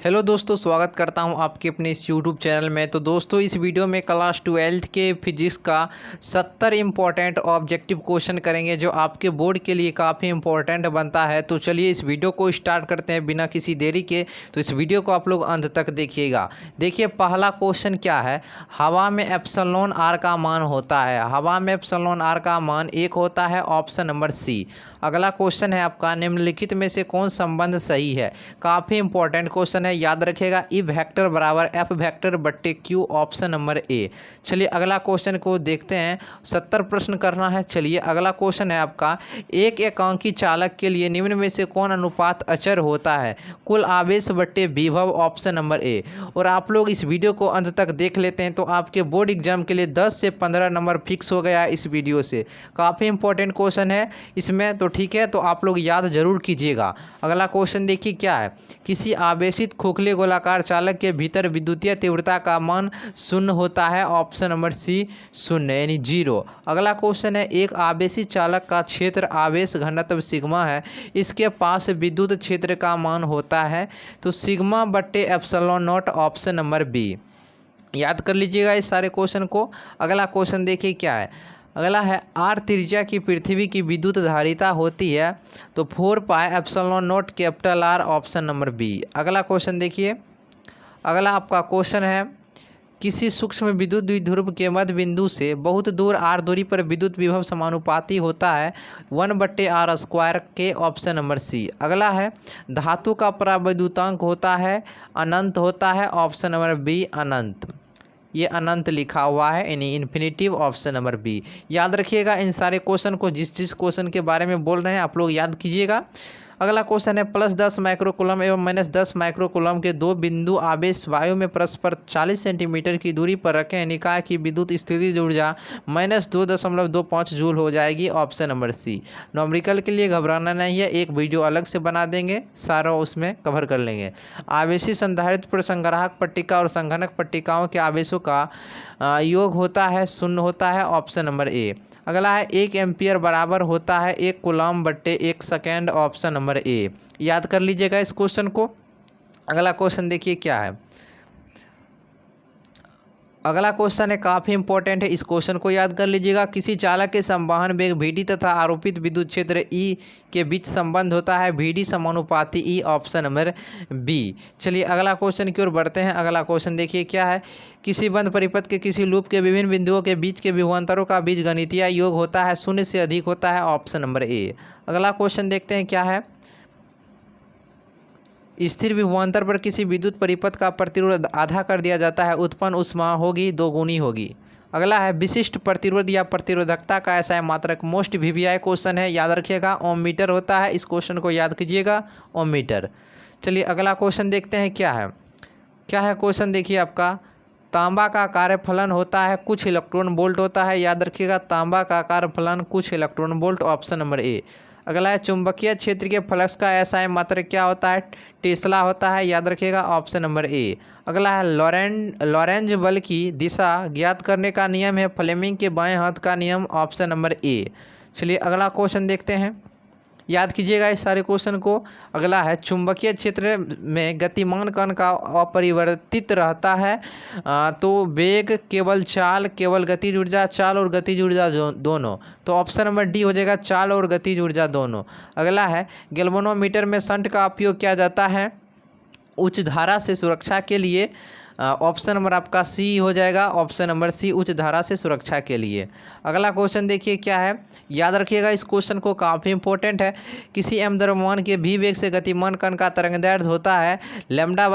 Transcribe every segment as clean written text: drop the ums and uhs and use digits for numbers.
Hello दोस्तों, स्वागत करता हूं आपके अपने इस यूट्यूब चैनल में। तो दोस्तों, इस वीडियो में क्लास 12th के फिजिक्स का 70 इम्पॉर्टेंट ऑब्जेक्टिव क्वेश्चन करेंगे जो आपके बोर्ड के लिए काफ़ी इम्पॉर्टेंट बनता है। तो चलिए इस वीडियो को स्टार्ट करते हैं बिना किसी देरी के। तो इस वीडियो को आप लोग अंत तक देखिएगा। देखिए, पहला क्वेश्चन क्या है। हवा में एप्सिलॉन आर का मान होता है। हवा में एप्सिलॉन आर का मान 1 होता है, ऑप्शन नंबर सी। अगला क्वेश्चन है आपका, निम्नलिखित में से कौन संबंध सही है। काफ़ी इंपॉर्टेंट क्वेश्चन है, याद रखिएगा। ई वेक्टर बराबर एफ वेक्टर बट्टे क्यू, ऑप्शन नंबर ए। चलिए अगला क्वेश्चन को देखते हैं। 70 प्रश्न करना है। चलिए अगला क्वेश्चन है आपका, एक एकांकी चालक के लिए निम्न में से कौन अनुपात अचर होता है। कुल आवेश बट्टे विभव, ऑप्शन नंबर ए। और आप लोग इस वीडियो को अंत तक देख लेते हैं तो आपके बोर्ड एग्जाम के लिए 10 से 15 नंबर फिक्स हो गया है इस वीडियो से। काफ़ी इंपॉर्टेंट क्वेश्चन है इसमें, तो ठीक है, तो आप लोग याद जरूर कीजिएगा। अगला क्वेश्चन देखिए क्या है। किसी आवेशित खोखले गोलाकार चालक के भीतर विद्युतीय तीव्रता का मान 0 होता है, ऑप्शन नंबर सी, 0 यानी 0। अगला क्वेश्चन है, एक आवेशित चालक का क्षेत्र आवेश घनत्व सिग्मा है, इसके पास विद्युत क्षेत्र का मान होता है तो सिग्मा बट्टे epsilon naught, option number B. याद कर लीजिएगा इस सारे क्वेश्चन को। अगला क्वेश्चन देखिए क्या है। अगला है, आर त्रिज्या की पृथ्वी की विद्युत धारिता होती है तो 4 pi epsilon naught capital R, option number B. अगला क्वेश्चन देखिए। अगला आपका क्वेश्चन है, किसी सूक्ष्म विद्युत द्विध्रुव के मध्य बिंदु से बहुत दूर आर दूरी पर विद्युत विभव समानुपाती होता है 1/r² के, ऑप्शन नंबर सी। अगला है, धातु का परावैद्युतांक होता है अनंत होता है, ऑप्शन नंबर बी, अनंत। ये अनंत लिखा हुआ है यानी इन्फिनिटिव, ऑप्शन नंबर बी। याद रखिएगा इन सारे क्वेश्चन को, जिस जिस क्वेश्चन के बारे में बोल रहे हैं आप लोग याद कीजिएगा। अगला क्वेश्चन है, +10 माइक्रोकूलम एवं -10 माइक्रोकूलम के दो बिंदु आवेश वायु में परस्पर 40 सेंटीमीटर की दूरी पर रखें, निकाय की विद्युत स्थितिज ऊर्जा -2.25 जूल हो जाएगी, ऑप्शन नंबर सी। न्यूमेरिकल के लिए घबराना नहीं है, एक वीडियो अलग से बना देंगे, सारा उसमें कवर कर लेंगे। आवेशी संधारित्र पर संग्राहक पट्टिका और संघनक पट्टिकाओं के आवेशों का योग होता है 0 होता है, ऑप्शन नंबर ए। अगला है, 1 एम्पियर बराबर होता है 1 कूलम बट्टे 1 सेकेंड, ऑप्शन नंबर ए। याद कर लीजिएगा इस क्वेश्चन को। अगला क्वेश्चन देखिए क्या है। अगला क्वेश्चन है, काफ़ी इंपॉर्टेंट है, इस क्वेश्चन को याद कर लीजिएगा। किसी चालक के संवहन वेग VD तथा आरोपित विद्युत क्षेत्र E के बीच संबंध होता है VD समानुपाती E, ऑप्शन नंबर बी। चलिए अगला क्वेश्चन की ओर बढ़ते हैं। अगला क्वेश्चन देखिए क्या है। किसी बंद परिपथ के किसी लूप के विभिन्न बिंदुओं के बीच के विभवांतरों का बीजगणितीय योग होता है 0 से अधिक होता है, ऑप्शन नंबर ए। अगला क्वेश्चन देखते हैं क्या है। स्थिर विभवांतर पर किसी विद्युत परिपथ का प्रतिरोध आधा कर दिया जाता है, उत्पन्न ऊष्मा होगी दोगुनी होगी। अगला है, विशिष्ट प्रतिरोध या प्रतिरोधकता का ऐसा मात्रक, मोस्ट VVI क्वेश्चन है, याद रखिएगा ओम मीटर होता है, इस क्वेश्चन को याद कीजिएगा, ओम मीटर। चलिए अगला क्वेश्चन देखते हैं क्या है। क्या है क्वेश्चन देखिए आपका, तांबा का कार्यफलन होता है कुछ इलेक्ट्रॉन वोल्ट होता है, याद रखिएगा तांबा का कार्यफलन कुछ electron volt, option number A. अगला है, चुंबकीय क्षेत्र के फ्लक्स का ऐसा मात्रक क्या होता है, टेस्ला होता है, याद रखिएगा ऑप्शन नंबर ए। अगला है, लॉरेंज बल की दिशा ज्ञात करने का नियम है फ्लेमिंग के बाएं हाथ का नियम, ऑप्शन नंबर ए। चलिए अगला क्वेश्चन देखते हैं, याद कीजिएगा इस सारे क्वेश्चन को। अगला है, चुंबकीय क्षेत्र में गतिमान कण का अपरिवर्तित रहता है तो वेग केवल चाल, केवल गतिज ऊर्जा, चाल और गतिज ऊर्जा दोनों, तो ऑप्शन नंबर डी हो जाएगा, चाल और गतिज ऊर्जा दोनों। अगला है, गैल्वेनोमीटर में शंट का उपयोग किया जाता है उच्च धारा से सुरक्षा के लिए, ऑप्शन नंबर आपका सी हो जाएगा, ऑप्शन नंबर सी, उच्च धारा से सुरक्षा के लिए। अगला क्वेश्चन देखिए क्या है, याद रखिएगा इस क्वेश्चन को, काफ़ी इंपॉर्टेंट है। किसी द्रव्यमान के भी वेग से गतिमान कण का तरंगदैर्ध्य होता है लैम्डा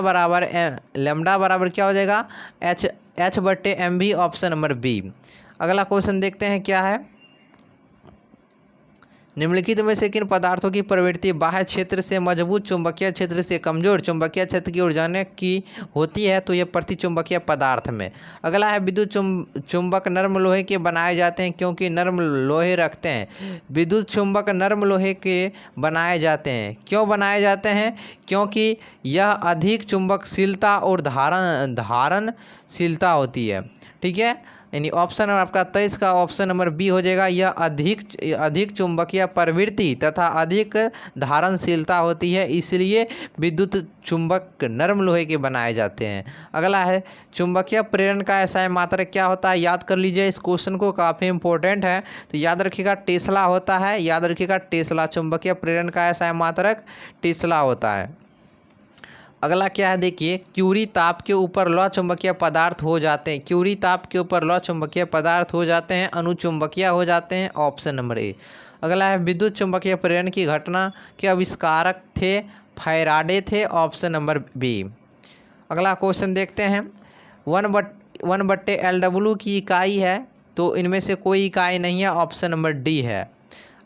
बराबर क्या हो जाएगा, एच बट्टे mv, ऑप्शन नंबर बी। अगला क्वेश्चन देखते हैं क्या है। निम्नलिखित में से किन पदार्थों की प्रवृत्ति बाह्य क्षेत्र से मजबूत चुंबकीय क्षेत्र से कमजोर चुंबकीय क्षेत्र की ओर जाने की होती है, तो यह प्रतिचुंबकीय पदार्थ में। अगला है, विद्युत चुंबक नर्म लोहे के बनाए जाते हैं क्योंकि नर्म लोहे रखते हैं। विद्युत चुंबक नर्म लोहे के बनाए जाते हैं, क्यों बनाए जाते हैं, क्योंकि यह अधिक चुंबकशीलता और धारणशीलता होती है, ठीक है। यानी ऑप्शन नंबर आपका 23 का ऑप्शन नंबर बी हो जाएगा। यह अधिक चुंबकीय प्रवृत्ति तथा अधिक धारणशीलता होती है, इसलिए विद्युत चुंबक नरम लोहे के बनाए जाते हैं। अगला है चुंबकीय प्रेरण का एसआई मात्रक क्या होता है, याद कर लीजिए इस क्वेश्चन को, काफ़ी इंपॉर्टेंट है। तो याद रखिएगा टेस्ला होता है, याद रखिएगा टेस्ला, चुंबकीय प्रेरण का एसआई मात्रक टेस्ला होता है। अगला क्या है देखिए, क्यूरी ताप के ऊपर लौह चुंबकीय पदार्थ हो जाते हैं, क्यूरी ताप के ऊपर लौह चुंबकीय पदार्थ हो जाते हैं, अनुचुंबकीय हो जाते हैं, ऑप्शन नंबर ए। अगला है विद्युत चुंबकीय प्रेरण की घटना के आविष्कारक थे फैराडे थे, ऑप्शन नंबर बी। अगला क्वेश्चन देखते हैं, 1/LW की इकाई है, तो इनमें से कोई इकाई नहीं है, ऑप्शन नंबर डी है।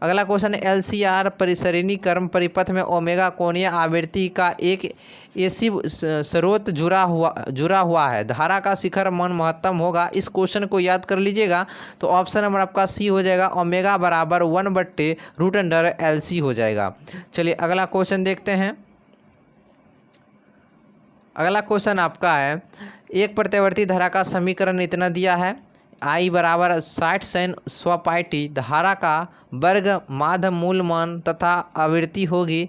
अगला क्वेश्चन LCR परिसरणीकरण परिपथ में ओमेगा कोणीय आवृत्ति का एक एसी स्रोत जुड़ा हुआ है, धारा का शिखर मान महत्तम होगा। इस क्वेश्चन को याद कर लीजिएगा, तो ऑप्शन नंबर आपका सी हो जाएगा, ओमेगा बराबर 1/√LC हो जाएगा। चलिए अगला क्वेश्चन देखते हैं। अगला क्वेश्चन आपका है, एक प्रत्यावर्ती धारा का समीकरण इतना दिया है, I बराबर 60 sin स्वपाइटी, धारा का वर्ग माध्य मूल मान तथा आवृत्ति होगी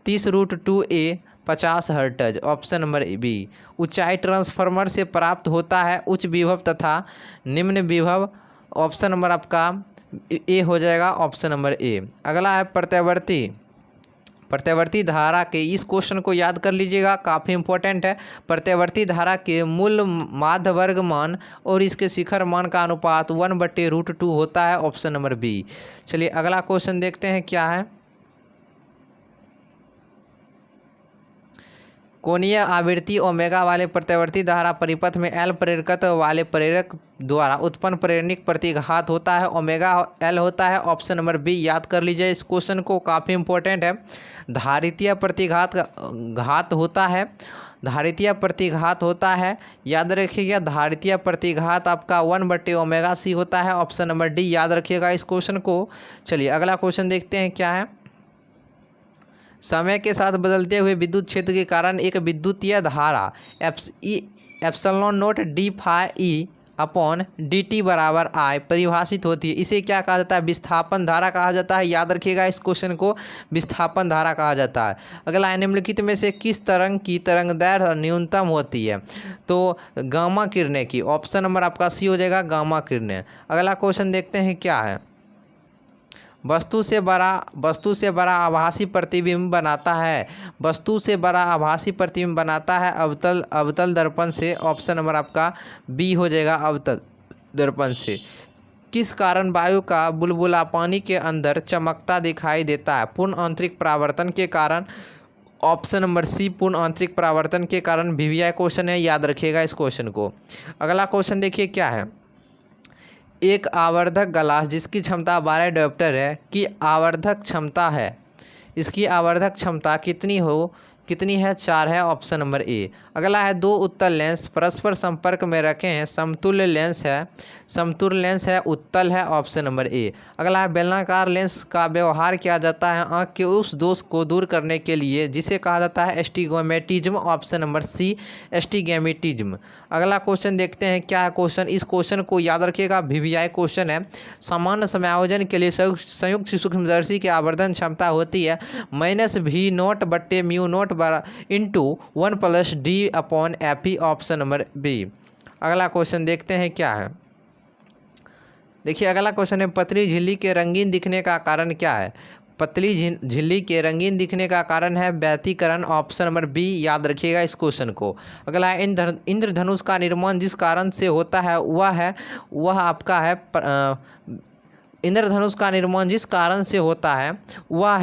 30√2A 50 hertz, option number B. ऊंचाई ट्रांसफार्मर से प्राप्त होता है उच्च विभव तथा निम्न विभव, ऑप्शन नंबर आपका ए हो जाएगा, ऑप्शन नंबर ए। अगला है प्रत्यावर्ती धारा के, इस क्वेश्चन को याद कर लीजिएगा, काफ़ी इंपॉर्टेंट है। प्रत्यावर्ती धारा के मूल माध्य वर्ग मान और इसके शिखर मान का अनुपात 1/√2 होता है, ऑप्शन नंबर बी। चलिए अगला क्वेश्चन देखते हैं क्या है। कोणीय आवृत्ति ओमेगा वाले प्रत्यावर्ती धारा परिपथ में L प्रेरकत्व वाले प्रेरक द्वारा उत्पन्न प्रेरणिक प्रतिघात होता है, ओमेगा L होता है, ऑप्शन नंबर बी। याद कर लीजिए इस क्वेश्चन को, काफ़ी इंपॉर्टेंट है। धारितीय प्रतिघात होता है, धारितीय प्रतिघात होता है, याद रखिएगा धारितीय प्रतिघात आपका 1/ओमेगा C होता है, ऑप्शन नंबर डी। याद रखिएगा इस क्वेश्चन को। चलिए अगला क्वेश्चन देखते हैं क्या है। समय के साथ बदलते हुए विद्युत क्षेत्र के कारण एक विद्युतीय धारा ε0 d phi E upon dt बराबर I परिभाषित होती है। इसे क्या कहा जाता है, विस्थापन धारा कहा जाता है। याद रखिएगा इस क्वेश्चन को, विस्थापन धारा कहा जाता है। अगला निम्नलिखित में से किस तरंग की तरंगदैर्घ्य न्यूनतम होती है, तो गामा किरणें की, ऑप्शन नंबर आपका सी हो जाएगा, गामा किरणें। अगला क्वेश्चन देखते हैं क्या है। वस्तु से बड़ा आभासी प्रतिबिंब बनाता है, वस्तु से बड़ा आभासी प्रतिबिंब बनाता है अवतल दर्पण से, ऑप्शन नंबर आपका बी हो जाएगा, अवतल दर्पण से। किस कारण वायु का बुलबुला पानी के अंदर चमकता दिखाई देता है, पूर्ण आंतरिक परावर्तन के कारण, ऑप्शन नंबर सी पूर्ण आंतरिक परावर्तन के कारण। VVI क्वेश्चन है, याद रखिएगा इस क्वेश्चन को। अगला क्वेश्चन देखिए क्या है। एक आवर्धक ग्लास जिसकी क्षमता 12 डायोप्टर है की आवर्धक क्षमता है, इसकी आवर्धक क्षमता कितनी है, 4 है, ऑप्शन नंबर ए। अगला है दो उत्तल लेंस परस्पर संपर्क में रखे हैं, समतुल्य लेंस है, उत्तल है, ऑप्शन नंबर ए। अगला है बेलनाकार लेंस का व्यवहार किया जाता है आंख के उस दोष को दूर करने के लिए जिसे कहा जाता है astigmatism, option number C astigmatism. अगला क्वेश्चन देखते हैं क्या है क्वेश्चन। इस क्वेश्चन को याद रखिएगा, VVI क्वेश्चन है। सामान्य समायोजन के लिए संयुक्त सूक्ष्मदर्शी की आवर्धन क्षमता होती है -V0/μ0 into 1+D/FE, option number B. अगला क्वेश्चन देखते हैं क्या है। देखिए अगला क्वेश्चन है, पतली झिल्ली के रंगीन दिखने का कारण क्या है, पतली झिल्ली के रंगीन दिखने का कारण है व्यतिकरण, ऑप्शन नंबर बी। याद रखिएगा इस क्वेश्चन को। अगला है इंद्रधनुष का निर्माण जिस कारण से होता है वह आपका है इंद्रधनुष का निर्माण जिस कारण से होता है वह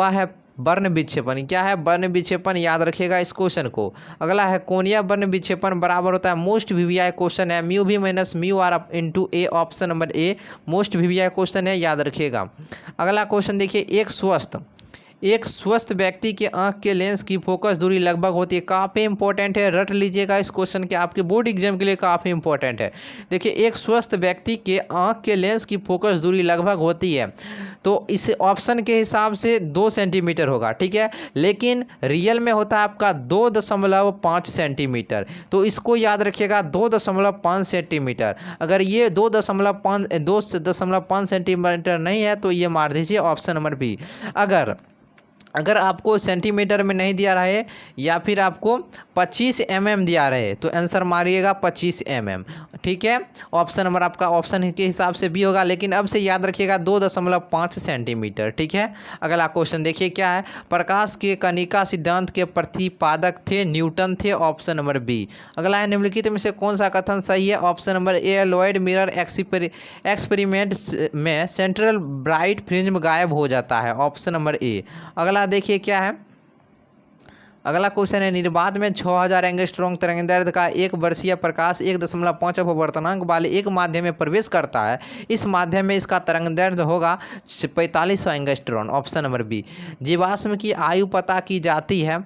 है वर्ण विक्षेपण। क्या है, वर्ण विक्षेपण। याद रखिएगा इस क्वेश्चन को। अगला है कोणीय वर्ण विक्षेपण बराबर होता है, मोस्ट VVI क्वेश्चन है, μv - μr into A, option number a most VVI question है, याद रखिएगा। अगला क्वेश्चन देखिए, एक स्वस्थ व्यक्ति के आंख के लेंस की फोकस दूरी लगभग होती है। काफ़ी इंपॉर्टेंट है, रट लीजिएगा इस क्वेश्चन के, आपके बोर्ड एग्जाम के लिए काफ़ी इंपॉर्टेंट है। देखिए, एक स्वस्थ व्यक्ति के आंख के लेंस की फोकस दूरी लगभग होती है, तो इस ऑप्शन के हिसाब से 2 सेंटीमीटर होगा, ठीक है। लेकिन रियल में होता है आपका 2.5 सेंटीमीटर, तो इसको याद रखिएगा 2.5 सेंटीमीटर। अगर ये 2.5 सेंटीमीटर नहीं है तो ये मार दीजिए ऑप्शन नंबर बी। अगर अगर आपको सेंटीमीटर में नहीं दिया रहा है या फिर आपको 25 दिया रहे तो आंसर मारिएगा 25 ठीक है। ऑप्शन नंबर आपका ऑप्शन के हिसाब से भी होगा, लेकिन अब से याद रखिएगा 2.5 सेंटीमीटर, ठीक है। अगला क्वेश्चन देखिए क्या है। प्रकाश के कणिका सिद्धांत के प्रतिपादक थे न्यूटन थे, ऑप्शन नंबर बी। अगला है निम्नलिखित में से कौन सा कथन सही है, option number A. Lloyd mirror experiment में सेंट्रल ब्राइट फ्रिंज गायब हो जाता है, ऑप्शन नंबर ए। अगला देखिए क्या है। अगला क्वेश्चन है, निर्बाध में 6000 एंगस्ट्रॉन्ग तरंगदैर्ध्य का एक वर्षीय प्रकाश 1.5 अपवर्तनांक वाले एक माध्यम में प्रवेश करता है। इस माध्यम में इसका तरंगदैर्ध्य होगा 4500 एंगस्ट्रॉन, ऑप्शन नंबर बी। जीवाश्म की आयु पता की जाती है,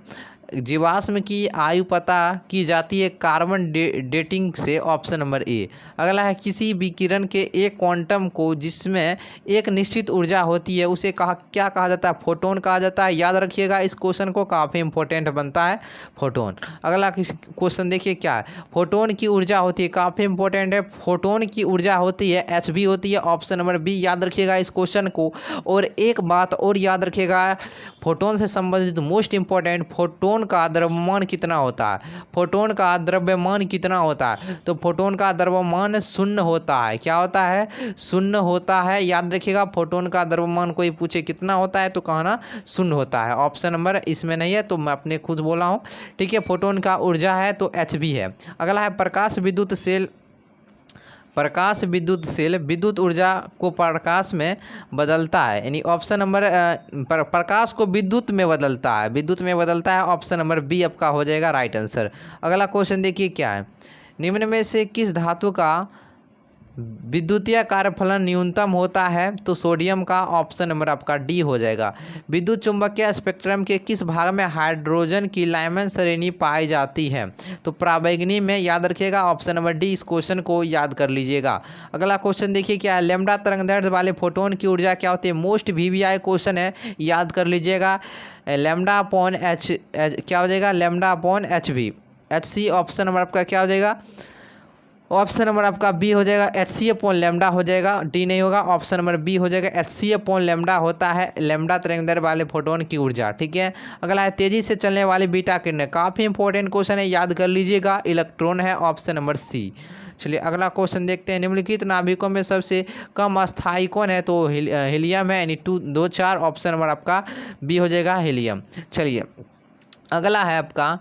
जीवाश्म की आयु पता की जाती है कार्बन डेटिंग से, ऑप्शन नंबर ए। अगला है, किसी विकिरण के एक क्वांटम को जिसमें एक निश्चित ऊर्जा होती है उसे क्या कहा जाता है, फोटोन कहा जाता है। याद रखिएगा इस क्वेश्चन को, काफ़ी इंपॉर्टेंट बनता है फोटोन। अगला क्वेश्चन देखिए क्या है। फोटोन की ऊर्जा होती है, काफ़ी इंपॉर्टेंट है, फोटोन की ऊर्जा होती है एचबी होती है, ऑप्शन नंबर बी। याद रखिएगा इस क्वेश्चन को। और एक बात और याद रखिएगा, फोटोन से संबंधित मोस्ट इंपॉर्टेंट, फोटोन का द्रव्यमान कितना होता है, फोटोन का द्रव्यमान कितना होता है, तो फोटोन का द्रव्यमान शून्य होता है। क्या होता है, शून्य होता है। याद रखिएगा फोटोन का द्रव्यमान कोई पूछे कितना होता है तो कहना शून्य होता है, ऑप्शन नंबर इसमें नहीं है तो मैं अपने खुद बोला हूँ, ठीक है। फोटोन का ऊर्जा है तो एचबी है। अगला है, प्रकाश विद्युत सेल विद्युत ऊर्जा को प्रकाश में बदलता है, यानी ऑप्शन नंबर प्रकाश को विद्युत में बदलता है, विद्युत में बदलता है, ऑप्शन नंबर बी आपका हो जाएगा राइट आंसर। अगला क्वेश्चन देखिए क्या है। निम्न में से किस धातु का विद्युतीय कार्यफलन न्यूनतम होता है, तो सोडियम का, ऑप्शन नंबर आपका डी हो जाएगा। विद्युत चुंबकीय स्पेक्ट्रम के किस भाग में हाइड्रोजन की लाइमन श्रेणी पाई जाती है, तो पराबैंगनी में। याद रखिएगा ऑप्शन नंबर डी, इस क्वेश्चन को याद कर लीजिएगा। अगला क्वेश्चन देखिए क्या है। लैम्डा तरंगदैर्ध्य वाले फोटोन की ऊर्जा क्या होती है, मोस्ट वीवीआई क्वेश्चन है, याद कर लीजिएगा। लैम्डा अपॉन एच क्या हो जाएगा, lambda upon H V, H C, option number आपका क्या हो जाएगा, ऑप्शन नंबर आपका बी हो जाएगा, एच सी अपॉन लेमडा हो जाएगा, डी नहीं होगा, ऑप्शन नंबर बी हो जाएगा, एच सी अपॉन लेमडा होता है लेमडा तरंगदैर्ध्य वाले फोटोन की ऊर्जा, ठीक है। अगला है, तेजी से चलने वाली बीटा किरण, काफ़ी इंपॉर्टेंट क्वेश्चन है, याद कर लीजिएगा, इलेक्ट्रॉन है, ऑप्शन नंबर सी। चलिए अगला क्वेश्चन देखते हैं। निम्नलिखित नाभिकों में सबसे कम अस्थायी कौन है, तो हीलियम है, यानी 2 4, ऑप्शन नंबर आपका बी हो जाएगा हीलियम। चलिए अगला है आपका,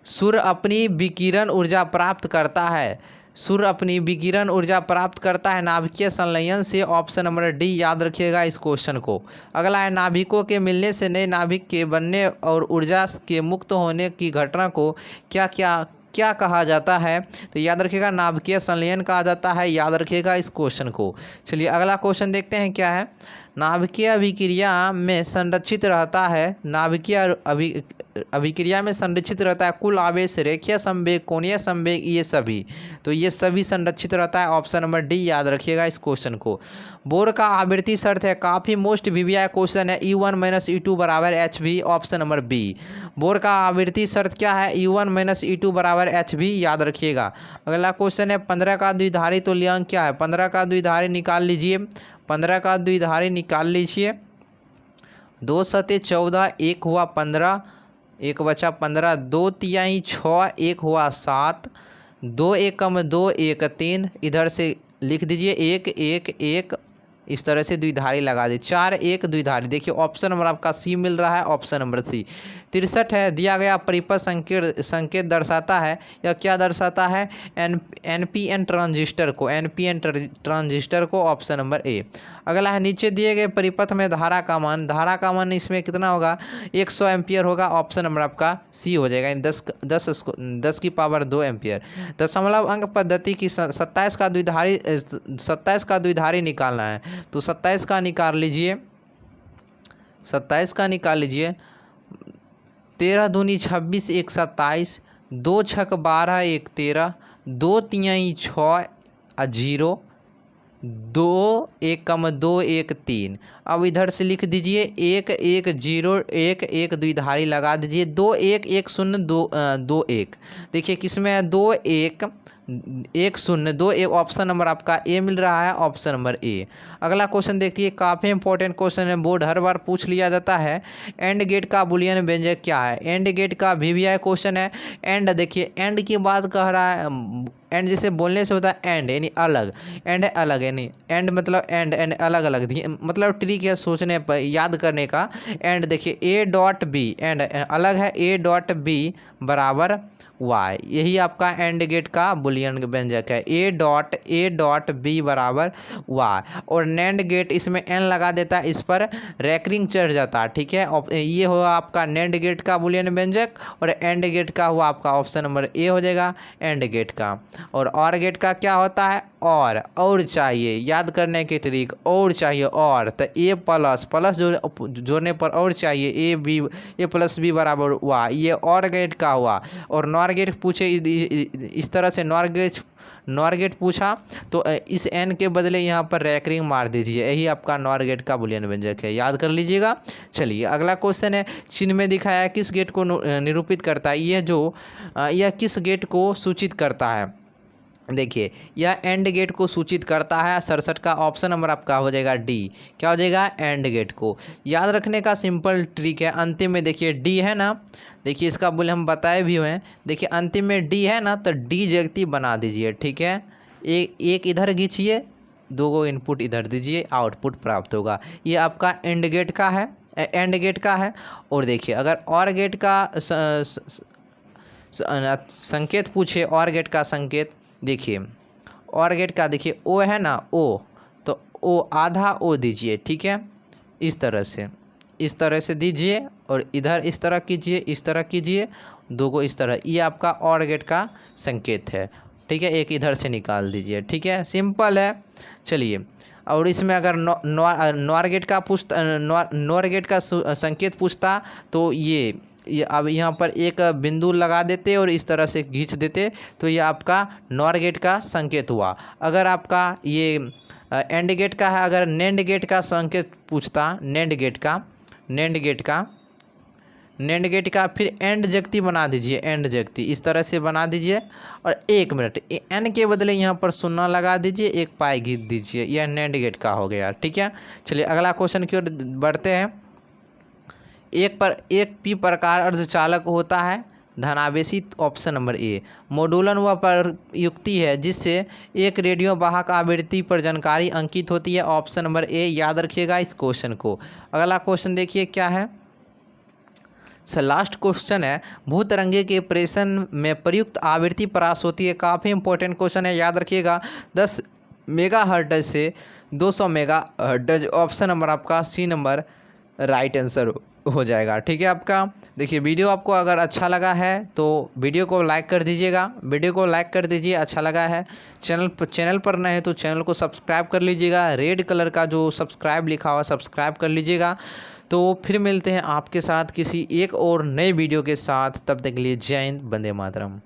सूर्य अपनी विकिरण ऊर्जा प्राप्त करता है, सूर्य अपनी विकिरण ऊर्जा प्राप्त करता है नाभिकीय संलयन से, ऑप्शन नंबर डी। याद रखिएगा इस क्वेश्चन को। अगला है, नाभिकों के मिलने से नए नाभिक के बनने और ऊर्जा के मुक्त होने की घटना को क्या क्या क्या कहा जाता है, तो याद रखिएगा नाभिकीय संलयन कहा जाता है, याद रखिएगा इस क्वेश्चन को। चलिए अगला क्वेश्चन देखते हैं क्या है। नाभिकीय अभिक्रिया में संरक्षित रहता है, नाभिकीय अभिक्रिया में संरक्षित रहता है कुल आवेश, रेखीय संवेग, कोणीय संवेग, ये सभी, तो ये सभी संरक्षित रहता है, ऑप्शन नंबर डी। याद रखिएगा इस क्वेश्चन को। बोर का आवृत्ति शर्त है, काफ़ी मोस्ट वीवीआई क्वेश्चन है, E1 - E2 बराबर HV, option number B. Bohr का आवृत्ति शर्त क्या है, E1 - E2 बराबर HV, याद रखिएगा। अगला क्वेश्चन है, 15 का द्विधारी तुल्यांक क्या है, 15 का द्विधारी निकाल लीजिए, 15 का द्विधारी निकाल लीजिए। 2 सते 14, 1 हुआ 15, 1 बचा 15, 2 तिहाई 6, 1 हुआ 7, 2 एकम 2, 1 3, इधर से लिख दीजिए 1 1 1, इस तरह से द्विधारी लगा दी, 4 1 द्विधारी। देखिए ऑप्शन नंबर आपका सी मिल रहा है, ऑप्शन नंबर सी। 63 है, दिया गया परिपथ संकेत दर्शाता है, या क्या दर्शाता है, एनपीएन ट्रांजिस्टर को, एनपीएन ट्रांजिस्टर को, ऑप्शन नंबर ए। अगला है, नीचे दिए गए परिपथ में धारा का मान इसमें कितना होगा, 100 एम्पियर होगा, ऑप्शन नंबर आपका सी हो जाएगा, 10 की पावर 2 एम्पियर। दशमलव अंक पद्धति की 27 का द्विधारी निकालना है, तो 27 का निकाल लीजिए, 27 का निकाल लीजिए। 13 दूनी 26, 1 27, 2 छक 12, 1 13, 2 तिहाई 6 0, 2 1 कम 2 1 3। अब इधर से लिख दीजिए 1 1 0 1 1 द्विधारी लगा दीजिए। 2 1 1 0 2 2 1। देखिए किसमें है 2 1 1 0 2 1। ऑप्शन नंबर आपका ए मिल रहा है, ऑप्शन नंबर ए। अगला क्वेश्चन देखिए, काफ़ी इंपॉर्टेंट क्वेश्चन है, बोर्ड हर बार पूछ लिया जाता है। एंड गेट का बुलियन व्यंजक क्या है? एंड गेट का वीवीआई क्वेश्चन है। एंड देखिए एंड की बात कह रहा है, एंड जैसे बोलने से होता है एंड यानी अलग, एंड अलग यानी एंड मतलब एंड एंड अलग अलग, मतलब ट्रिक है सोचने पर याद करने का। एंड देखिए ए डॉट बी, एंड अलग है, ए डॉट बी बराबर वाई, यही आपका एंड गेट का बुलियन व्यंजक है। ए डॉट बी बराबर वाई। और नैंड गेट इसमें एन लगा देता है, इस पर रैकरिंग चढ़ जाता है, ठीक है। ये हुआ आपका नैंड गेट का बुलियन व्यंजक, और एंड गेट का हुआ आपका ऑप्शन नंबर ए हो जाएगा एंड गेट का। और गेट का क्या होता है? और चाहिए, याद करने की ट्रिक, और चाहिए और, तो ए प्लस प्लस जोड़ने पर और चाहिए, ए प्लस बी बराबर हुआ, ये और गेट का हुआ। और नॉर गेट पूछे इस तरह से, नॉर गेट पूछा तो इस एन के बदले यहाँ पर रैकरिंग मार दीजिए, यही आपका नॉर गेट का बुलियन व्यंजक है, याद कर लीजिएगा। चलिए अगला क्वेश्चन है, चिन्ह में दिखाया है किस गेट को निरूपित करता है? यह किस गेट को सूचित करता है? देखिए यह एंड गेट को सूचित करता है। 67 का ऑप्शन नंबर आपका हो जाएगा डी। क्या हो जाएगा? एंड गेट को। याद रखने का सिंपल ट्रिक है, अंतिम में देखिए डी है ना, देखिए इसका बोले हम बताए भी हुए हैं, देखिए अंतिम में डी है ना, तो डी जगती बना दीजिए, ठीक है। एक इधर खींचिए, दो गो इनपुट इधर दीजिए, आउटपुट प्राप्त होगा। ये आपका एंड गेट का है, एंड गेट का है। और देखिए अगर और गेट का संकेत पूछे, और गेट का संकेत देखिए, और गेट का देखिए ओ है ना, ओ, तो ओ आधा ओ दीजिए, ठीक है, इस तरह से दीजिए। और इधर इस तरह कीजिए, इस तरह कीजिए, दो को इस तरह, ये आपका और गेट का संकेत है, ठीक है। एक इधर से निकाल दीजिए, ठीक है, सिंपल है। चलिए और इसमें अगर नॉर गेट का नॉर गेट का संकेत पूछता तो ये अब यहाँ पर एक बिंदु लगा देते और इस तरह से खींच देते, तो ये आपका नॉर गेट का संकेत हुआ। अगर आपका ये एंड गेट का है, अगर नैंड गेट का संकेत पूछता, नैंड गेट का फिर एंड जगती बना दीजिए, एंड जगती इस तरह से बना दीजिए। और 1 मिनट एन के बदले यहाँ पर 0 लगा दीजिए, एक पाई घीच दीजिए, यह नैंड गेट का हो गया, ठीक है। चलिए अगला क्वेश्चन की ओर बढ़ते हैं। एक पी प्रकार अर्धचालक होता है, धनावेशी, ऑप्शन नंबर ए। मॉड्यूलन वह प्रयुक्ति है जिससे एक रेडियो वाहक आवृत्ति पर जानकारी अंकित होती है, ऑप्शन नंबर ए। याद रखिएगा इस क्वेश्चन को। अगला क्वेश्चन देखिए क्या है, लास्ट क्वेश्चन है, भूतरंगे के प्रेषण में प्रयुक्त आवृत्ति परास होती है। काफ़ी इंपॉर्टेंट क्वेश्चन है, याद रखिएगा। 10 मेगाहर्ट्ज से 200 मेगाहर्ट्ज, ऑप्शन नंबर आपका सी नंबर राइट आंसर हो जाएगा, ठीक है आपका। देखिए वीडियो आपको अगर अच्छा लगा है तो वीडियो को लाइक कर दीजिएगा, वीडियो को लाइक कर दीजिए अच्छा लगा है। चैनल पर नए हैं तो चैनल को सब्सक्राइब कर लीजिएगा, रेड कलर का जो सब्सक्राइब लिखा हुआ सब्सक्राइब कर लीजिएगा। तो फिर मिलते हैं आपके साथ किसी एक और नए वीडियो के साथ, तब तक के लिए जय हिंद, वंदे मातरम।